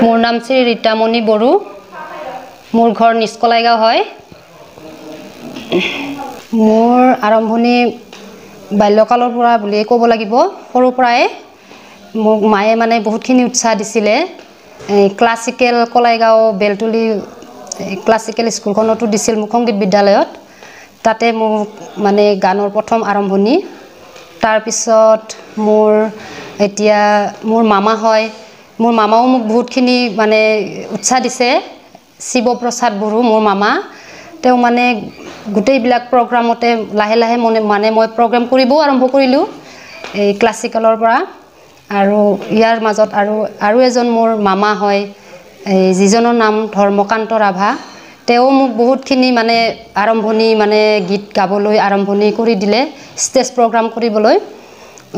मोर नाम श्री रीतामणि बड़ो मोर घर निस्कलाइगाँव है मोर आरम्भणि बाल्यकाলৰ পৰা বুলি ক'ব লাগিব সৰুৰ পৰাই মোক মায়ে মানে বহুতখিনি উৎসাহ দিছিলে ক্লাসিক্যাল কলাইগাঁও বেলতলি ক্লাসিক্যাল স্কুলখনতো দিছিল মোক সংগীত বিদ্যালয়ত তাতে মোক মানে গানৰ প্ৰথম আৰম্ভণি তাৰ পিছত মোৰ এতিয়া মোৰ মামা হয় मोर मामाओ मुक बहुतखिनि माने उत्साह दिसे शिवप्रसाद बड़ो मोर मामा तेও माने गुटेइबिलाक प्रोग्रामते लाहे लाहे माने मैं प्रोग्राम करिबो आरम्भ करिलु ए क्लासिकलर পৰা আৰু ইয়াৰ মাজত আৰু এজন मोर मामा হয় जिजনৰ नाम धर्मकान्त राभा तेও मुक बहुतखिनि माने आरम्भणि माने गीत गाবলৈ आरम्भणि কৰি দিলে स्टेज प्रोग्राम কৰিবলৈ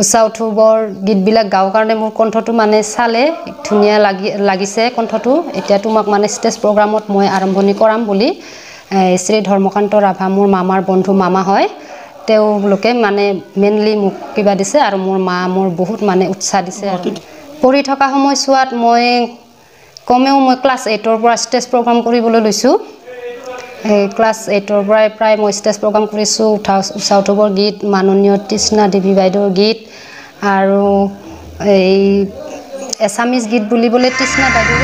उसाउथुबर गीतबिलाक गाव কাৰণে মোৰ কণ্ঠটো মানে চালে ধুনিয়া লাগিছে কণ্ঠটো এতিয়া তোমাক মানে স্টেজ প্ৰগ্ৰামত মই আৰম্ভণি কৰাম বুলি শ্ৰী ধৰ্মকান্ত ৰাভা মোৰ মামাৰ বন্ধু মামা হয় তেও লোকে মানে মেইনলি মোক কিবা দিছে আৰু মোৰ মা মোৰ বহুত মানে উৎসাহ দিছে আৰু পঢ়ি থকা সময়ছোৱাত মই কমেও মই ক্লাস 8 ৰ পৰা স্টেজ প্ৰগ্ৰাম কৰিবলৈ লৈছো ক্লাস 8 ৰ পৰা প্ৰায় মই স্টেজ প্ৰগ্ৰাম কৰিছো উসাউথুবৰ গীত মাননীয় তৃষ্ণা দেৱী বাইদেউৰ গীত আৰু এই এছামিজ গীত বুলিবলে তৃষ্ণা বাইদেউৰ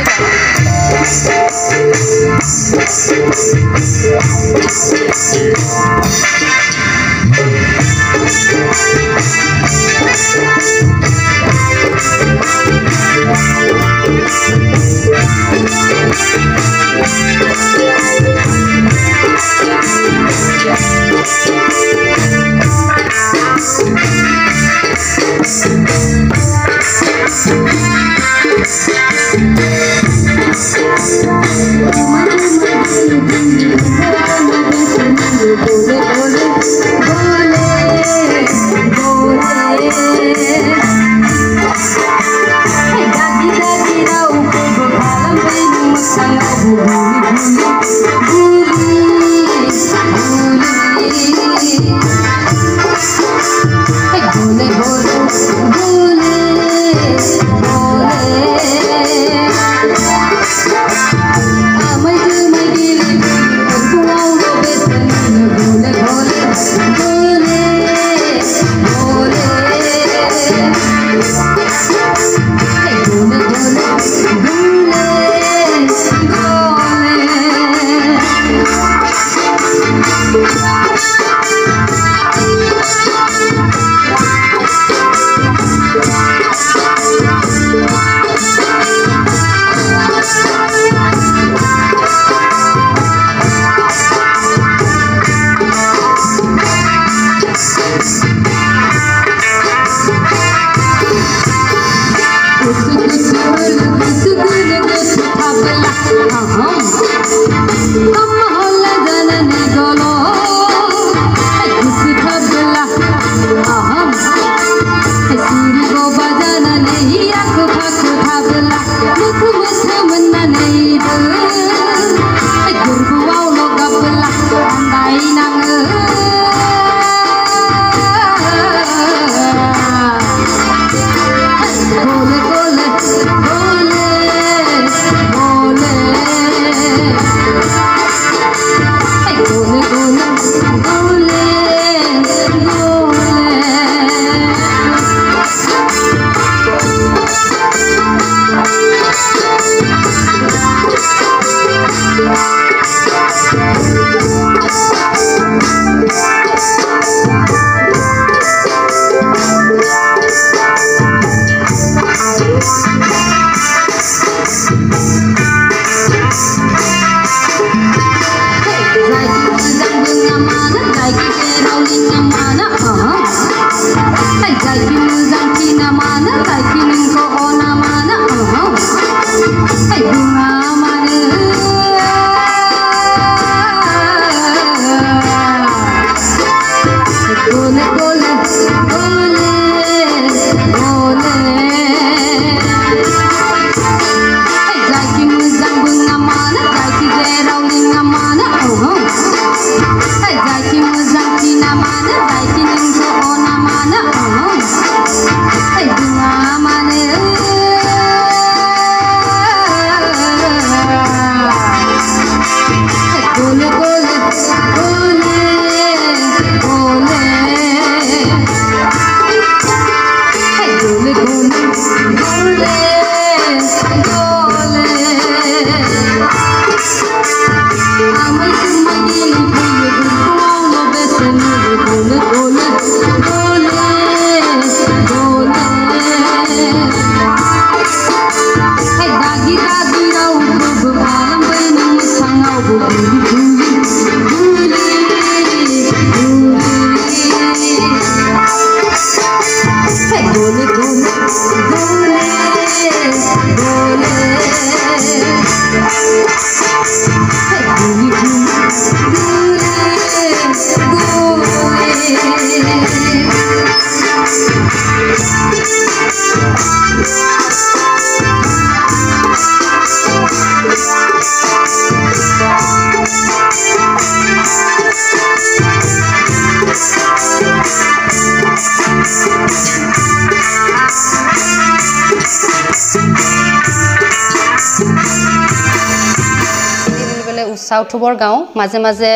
উৎসাহ উৎসৱৰ গাওঁ মাজে মাজে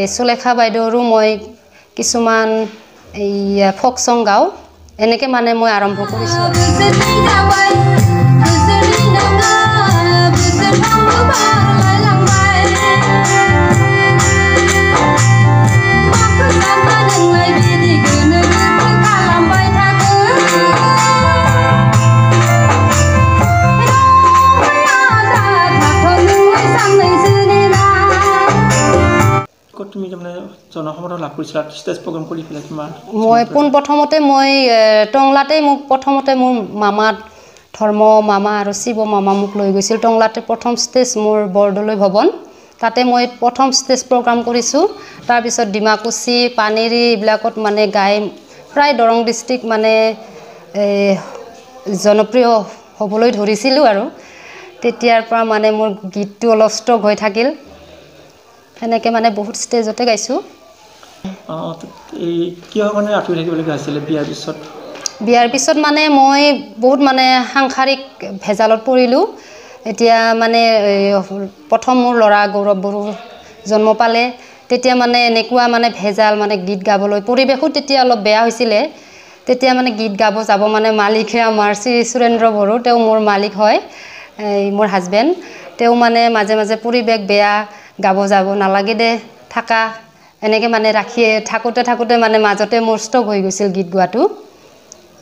সুলেখা বাইদেউৰো মই কিছুমান এই ফক সং গাওঁ এনেকৈ মানে মই আৰম্ভ কৰিছোঁ তুমি মানে জনসমৰ্থন লাভ কৰিছিলা ষ্টেজ প্ৰগ্ৰাম কৰি পেলাই তোমাৰ মই পোনপ্ৰথমতে মই টংলাতে মোক প্ৰথমতে মোৰ মামা ধৰ্ম মামা আৰু শিৱ মামা মোক লৈ গৈছিল টংলাতে প্ৰথম ষ্টেজ মোৰ বৰদলৈ ভৱন তাতে মই প্ৰথম ষ্টেজ প্ৰগ্ৰাম কৰিছোঁ তাৰপিছত ডিমাকুচি পানেৰী এইবিলাকত মানে গাই প্ৰায় দৰং ডিষ্ট্ৰিক্ট মানে জনপ্ৰিয় হ'বলৈ ধৰিছিলোঁ আৰু তেতিয়াৰ পৰা মানে মোৰ গীতটো অলপ ষ্টক হৈ থাকিল এনেকৈ মানে বহুত ষ্টেজতে গাইছোঁ এই কিয় মানে আঁতৰি থাকিবলগীয়া হৈছিলে বিয়াৰ পিছত মানে মই বহুত মানে সাংসাৰিক ভেজালত পৰিলোঁ এতিয়া মানে প্ৰথম মোৰ ল'ৰা গৌৰৱ বড়ো জন্ম পালে তেতিয়া মানে এনেকুৱা মানে ভেজাল মানে গীত গাবলৈ পৰিৱেশো তেতিয়া অলপ বেয়া হৈছিলে তেতিয়া মানে গীত গাব যাব মানে মালিকে আমাৰ শ্ৰী সুৰেন্দ্ৰ বড়ো তেওঁ মোৰ মালিক হয় মোৰ হাজবেণ্ড তেওঁ মানে মাজে মাজে পৰিৱেশ বেয়া গাব যাব নালাগে দে থাকা এনেকৈ মানে ৰাখিয়ে থাকোঁতে মানে মাজতে মোৰ ষ্টক হৈ গৈছিল গীত গোৱাটো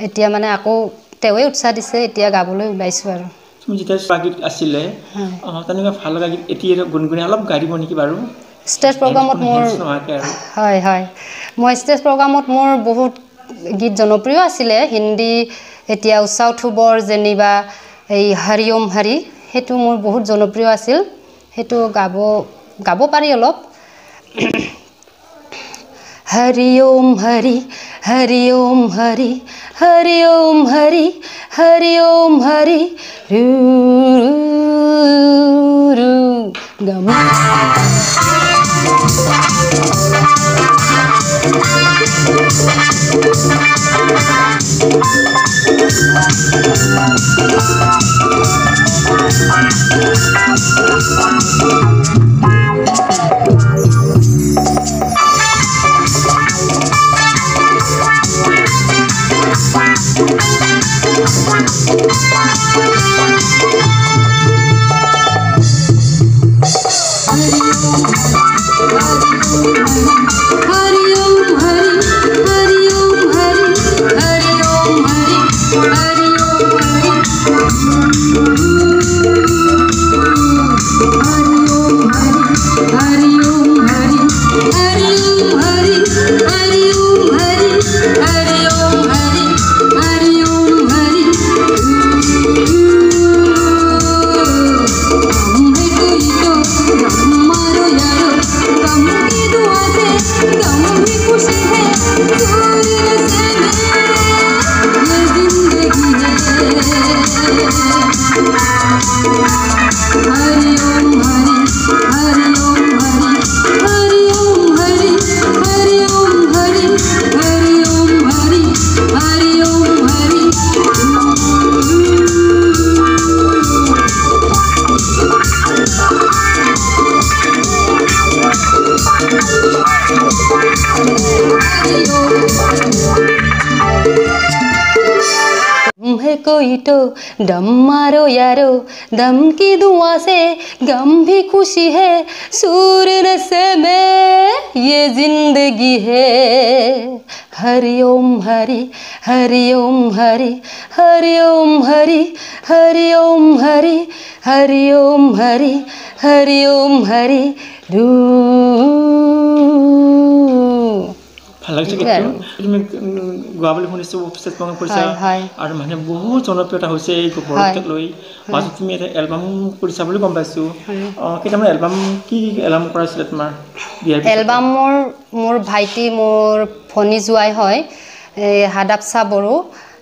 এতিয়া মানে আকৌ তেওঁৱে উৎসাহ দিছে এতিয়া গাবলৈ ওলাইছোঁ আৰু তুমি যেতিয়া গীত আছিলে তেনেকুৱা ভাল লগা গীত এতিয়া গুণগুণাই অলপ গাই দিব নেকি বাৰু ষ্টেজ প্ৰগ্ৰামত মোৰ হয় মই ষ্টেজ প্ৰগ্ৰামত মোৰ বহুত গীত জনপ্ৰিয় আছিলে হিন্দী এতিয়া উৎসাহ উৎসৱৰ যেনিবা এই হৰি ওম হৰি সেইটো মোৰ বহুত জনপ্ৰিয় আছিল সেইটো গাব পাৰি অলপ হৰি ওম হৰি হৰি ওম হৰি হৰি ওম হৰি হৰি ওম হৰি ৰু ৰু গম कोई तो दम मारो यारो दम की दुआ से गम भी खुशी है सूर नशे में ये जिंदगी है हरि ओम हरि हरि ओम हरि हरि ओम हरि हरि ओम हरि हरि ओम हरि हरि ओम हरि रू ভাল লাগিছে কিন্তু তুমি গোৱাবলৈ শুনিছোঁ ষ্টেজ প্ৰগ্ৰাম কৰিছা আৰু মানে বহুত জনপ্ৰিয়তা হৈছে এই বৰগীতক লৈ মাজত তুমি এটা এলবাম কৰিছা বুলি গম পাইছোঁ কেইটামান এলবাম কি এলবাম কৰাইছিলে তোমাৰ এলবাম মোৰ ভাইটি মোৰ ভনী জোৱাই হয় হাদাপচা বড়ো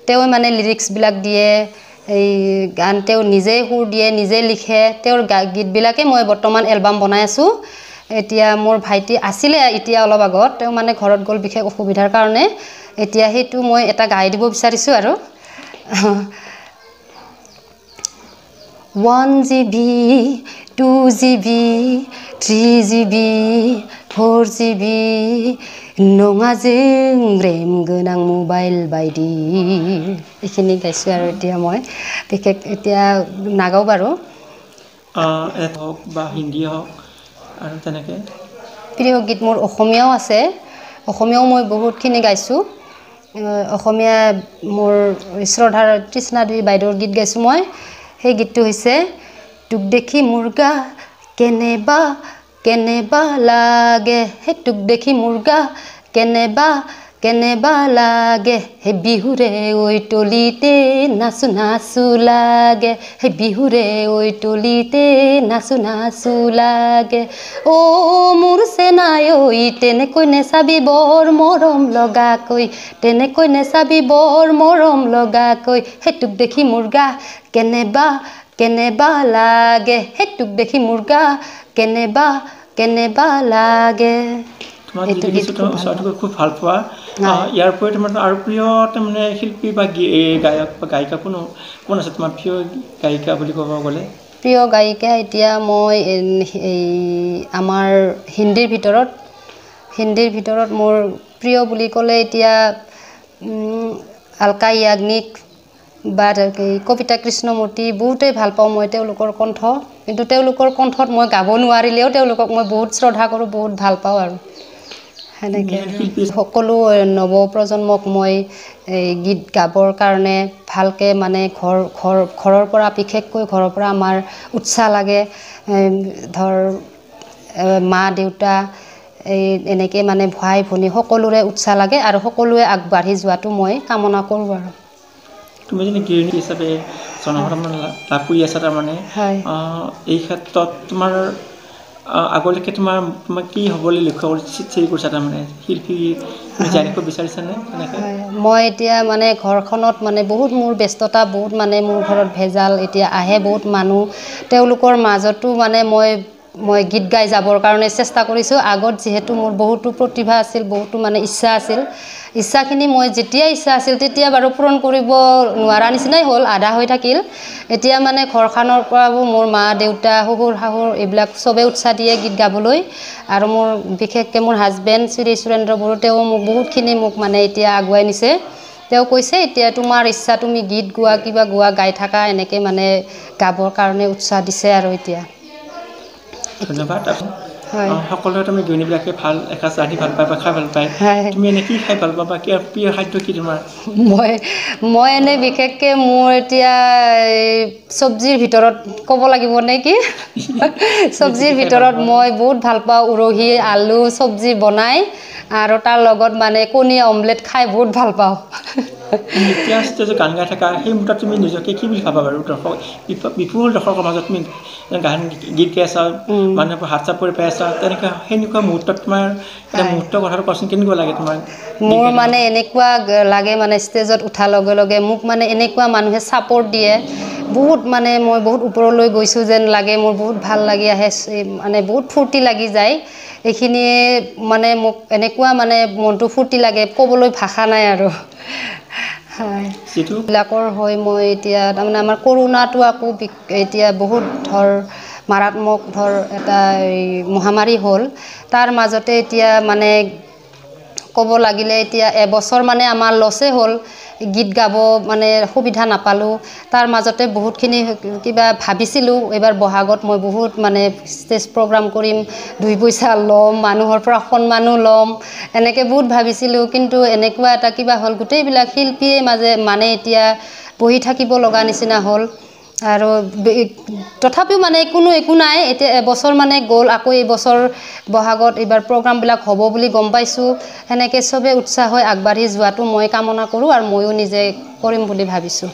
তেওঁ মানে লিৰিক্সবিলাক দিয়ে এই গান তেওঁ নিজেই সুৰ দিয়ে নিজে লিখে তেওঁৰ গীতবিলাকে মই বৰ্তমান এলবাম বনাই আছোঁ এতিয়া মোৰ ভাইটি আছিলে এতিয়া অলপ আগত তেওঁ মানে ঘৰত গ'ল বিশেষ অসুবিধাৰ কাৰণে এতিয়া সেইটো মই এটা গাই দিব বিচাৰিছোঁ আৰু 1 GB 2 GB 3 GB 4 GB নঙাজোं RAM गोनां মোবাইল বাইদি এইখিনি গাইছো আৰু এতিয়া মই বিশেষ এতিয়া নাগাও বাৰু হওক বা হিন্দী হওক আৰু তেনেকৈ প্ৰিয় গীত মোৰ অসমীয়াও আছে অসমীয়াও মই বহুতখিনি গাইছো অসমীয়া মোৰ শ্ৰদ্ধাৰ তৃষ্ণাদেৱী বাইদেউৰ গীত গাইছো মই সেই গীতটো হৈছে তোক দেখি মুৰ্গা কেনেবা লাগে হে তোক দেখি মুৰ্গা কেনেবা লাগে হে বিহুৰে ঐ তলিতে নাচু লাগে হে বিহুৰে ঐ তলিতে নাচু লাগে অ মোৰ চেনাই ঐ তেনেকৈ নেচাবি বৰ মৰম লগাকৈ তেনেকৈ নেচাবি বৰ মৰম লগাকৈ হে তোক দেখি মুৰ্গা কেনেবা লাগে হে তোক দেখি মুৰ্গা কেনেবা লাগে এইটো খুব ভাল পোৱা ইয়াৰ উপৰি তোমাৰ আৰু প্ৰিয় তাৰমানে শিল্পী বা গায়ক বা গায়িকা কোন আছে তোমাৰ প্ৰিয় গায়িকা বুলি ক'ব গ'লে প্ৰিয় গায়িকা এতিয়া মই আমাৰ হিন্দীৰ ভিতৰত মোৰ প্ৰিয় বুলি ক'লে এতিয়া আলকা ইয়াগনিক বা কবিতা কৃষ্ণমূৰ্তি বহুতেই ভাল পাওঁ মই তেওঁলোকৰ কণ্ঠ কিন্তু তেওঁলোকৰ কণ্ঠত মই গাব নোৱাৰিলেও তেওঁলোকক মই বহুত শ্ৰদ্ধা কৰোঁ বহুত ভাল পাওঁ আৰু সেনেকৈ সকলো নৱপ্ৰজন্মক মই গীত গাবৰ কাৰণে ভালকৈ মানে ঘৰৰ পৰা বিশেষকৈ ঘৰৰ পৰা আমাৰ উৎসাহ লাগে ধৰ মা দেউতা এনেকৈ মানে ভাই ভনী সকলোৰে উৎসাহ লাগে আৰু সকলোৱে আগবাঢ়ি যোৱাটো মই কামনা কৰোঁ আৰু তুমি যদি গৃহিণী হিচাপে জনসাধাৰণ লাভ কৰি আছা তাৰমানে এই ক্ষেত্ৰত তোমাৰ আগলৈকে তোমাৰ কি হ'বলৈ লক্ষ্য কৰিছা তাৰমানে শিল্পী জানিব বিচাৰিছানে মই এতিয়া মানে ঘৰখনত মানে বহুত মোৰ ব্যস্ততা বহুত মানে মোৰ ঘৰত ভেজাল এতিয়া আহে বহুত মানুহ তেওঁলোকৰ মাজতো মানে মই গীত গাই যাবৰ কাৰণে চেষ্টা কৰিছোঁ আগত যিহেতু মোৰ বহুতো প্ৰতিভা আছিল বহুতো মানে ইচ্ছাখিনি মই যেতিয়া ইচ্ছা আছিল তেতিয়া বাৰু পূৰণ কৰিব নোৱাৰা নিচিনাই হ'ল আধা হৈ থাকিল এতিয়া মানে ঘৰখনৰ পৰাও মোৰ মা দেউতা শহুৰ শাহুৰ এইবিলাক চবেই উৎসাহ দিয়ে গীত গাবলৈ আৰু মোৰ বিশেষকৈ মোৰ হাজবেণ্ড শ্ৰী সুৰেন্দ্ৰ বড়ো তেওঁ মোক বহুতখিনি মোক মানে এতিয়া আগুৱাই নিছে তেওঁ কৈছে এতিয়া তোমাৰ ইচ্ছা তুমি গীত গোৱা কিবা গোৱা গাই থাকা এনেকৈ মানে গাবৰ কাৰণে উৎসাহ দিছে আৰু এতিয়া ধন্যবাদ সকলোৱে তুমি গৃহিণীবিলাকে ভাল এসাঁজ ৰান্ধি ভাল পায় বা খাই ভাল পায় তুমি এনে কি খাই ভাল পাবা কি প্ৰিয় খাদ্য কি তোমাৰ মই এনে বিশেষকৈ মোৰ এতিয়া চব্জিৰ ভিতৰত ক'ব লাগিব নে কি চব্জিৰ ভিতৰত মই বহুত ভাল পাওঁ উৰহি আলু চব্জি বনাই আৰু তাৰ লগত মানে কণী অমলেট খাই বহুত ভাল পাওঁ এতিয়া ষ্টেজত গান গাই থাকা সেই মুহূৰ্তত তুমি নিজকে কি বুলি ভাবা বাৰু বিপুল দৰ্শকৰ মাজত তুমি গান গীত গাই আছা মানুহৰ হাত চাপ পৰি পাই আছা সেনেকুৱা মুহূৰ্তত তোমাৰ এটা মুহূৰ্তৰ কথাটো কোৱাচোন কেনেকুৱা লাগে তোমাৰ মোৰ মানে এনেকুৱা লাগে মানে ষ্টেজত উঠাৰ লগে লগে মোক মানে এনেকুৱা মানুহে ছাপোৰ্ট দিয়ে বহুত মানে মই বহুত ওপৰলৈ গৈছোঁ যেন লাগে মোৰ বহুত ভাল লাগি আহে মানে বহুত ফূৰ্তি লাগি যায় এইখিনিয়ে মানে মোক এনেকুৱা মানে মনটো ফূৰ্তি লাগে ক'বলৈ ভাষা নাই আৰু এইবিলাকৰ হৈ মই এতিয়া তাৰমানে আমাৰ কৰোণাটো আকৌ এতিয়া বহুত মাৰাত্মক এটা মহামাৰী হ'ল তাৰ মাজতে এতিয়া মানে ক'ব লাগিলে এতিয়া এবছৰ মানে আমাৰ লছে হ'ল গীত গাব মানে সুবিধা নাপালোঁ তাৰ মাজতে বহুতখিনি কিবা ভাবিছিলোঁ এইবাৰ বহাগত মই বহুত মানে ষ্টেজ প্ৰগ্ৰাম কৰিম 2 পইচা ল'ম মানুহৰ পৰা সন্মানো ল'ম এনেকৈ বহুত ভাবিছিলোঁ কিন্তু এনেকুৱা এটা কিবা হ'ল গোটেইবিলাক শিল্পীয়ে মানে এতিয়া বহি থাকিব লগা নিচিনা হ'ল আৰু তথাপিও মানে একো নাই এতিয়া এবছৰ মানে গ'ল আকৌ এইবছৰ বহাগত এইবাৰ প্ৰগ্ৰামবিলাক হ'ব বুলি গম পাইছোঁ সেনেকৈ চবেই উৎসাহ হৈ আগবাঢ়ি যোৱাটো মই কামনা কৰোঁ আৰু ময়ো নিজে কৰিম বুলি ভাবিছোঁ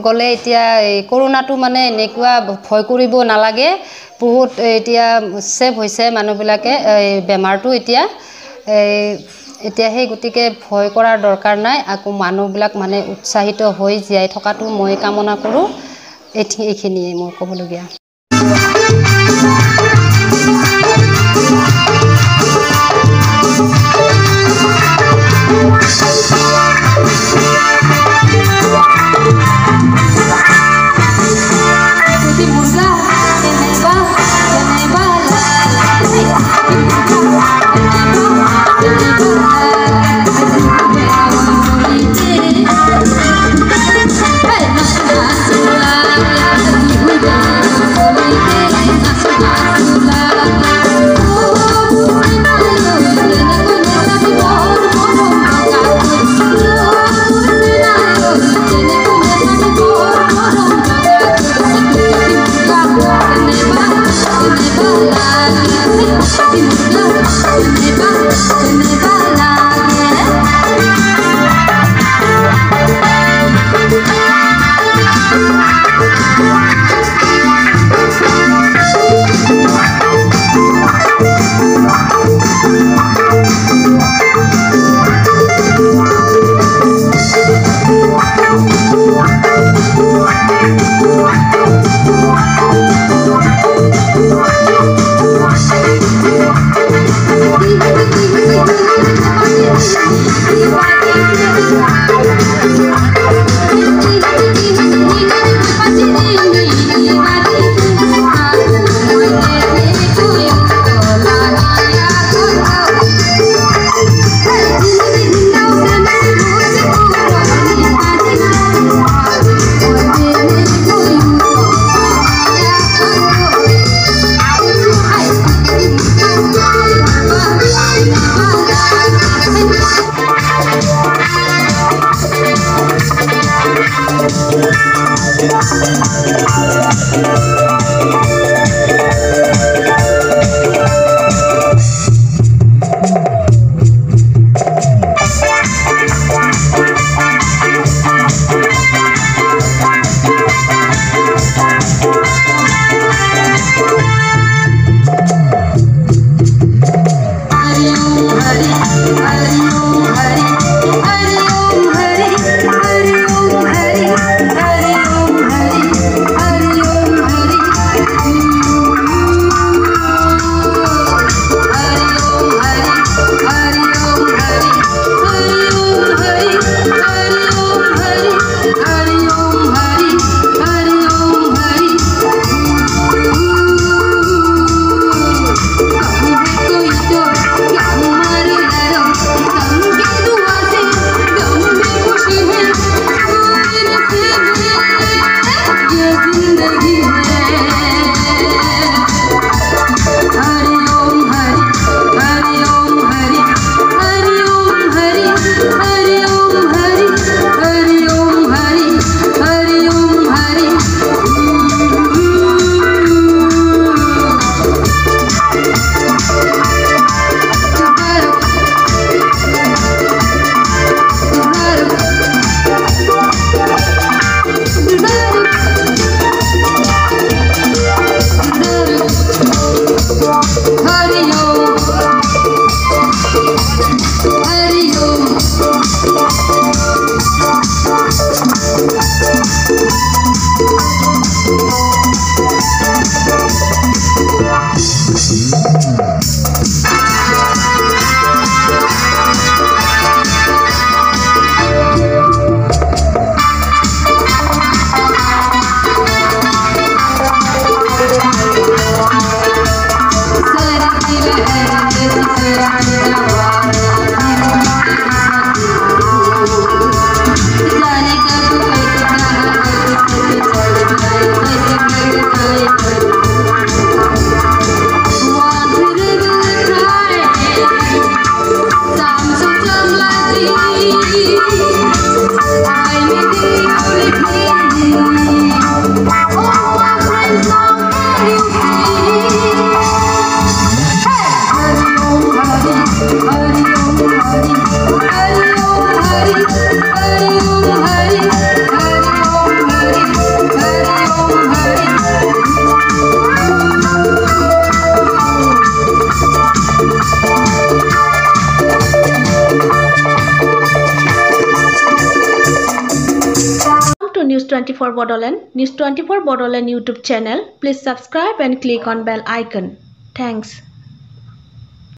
গ'লে এতিয়া এই কৰোণাটো মানে এনেকুৱা ভয় কৰিব নালাগে বহুত এতিয়া ছেভ হৈছে মানুহবিলাকে এই বেমাৰটো এতিয়া সেই গতিকে ভয় কৰাৰ দৰকাৰ নাই আকৌ মানুহবিলাক মানে উৎসাহিত হৈ জীয়াই থকাটো মই কামনা কৰোঁ এইখিনিয়ে মোৰ ক'বলগীয়া News 24 Bodoland, News 24 Bodoland YouTube channel. Please subscribe and click on bell icon. Thanks.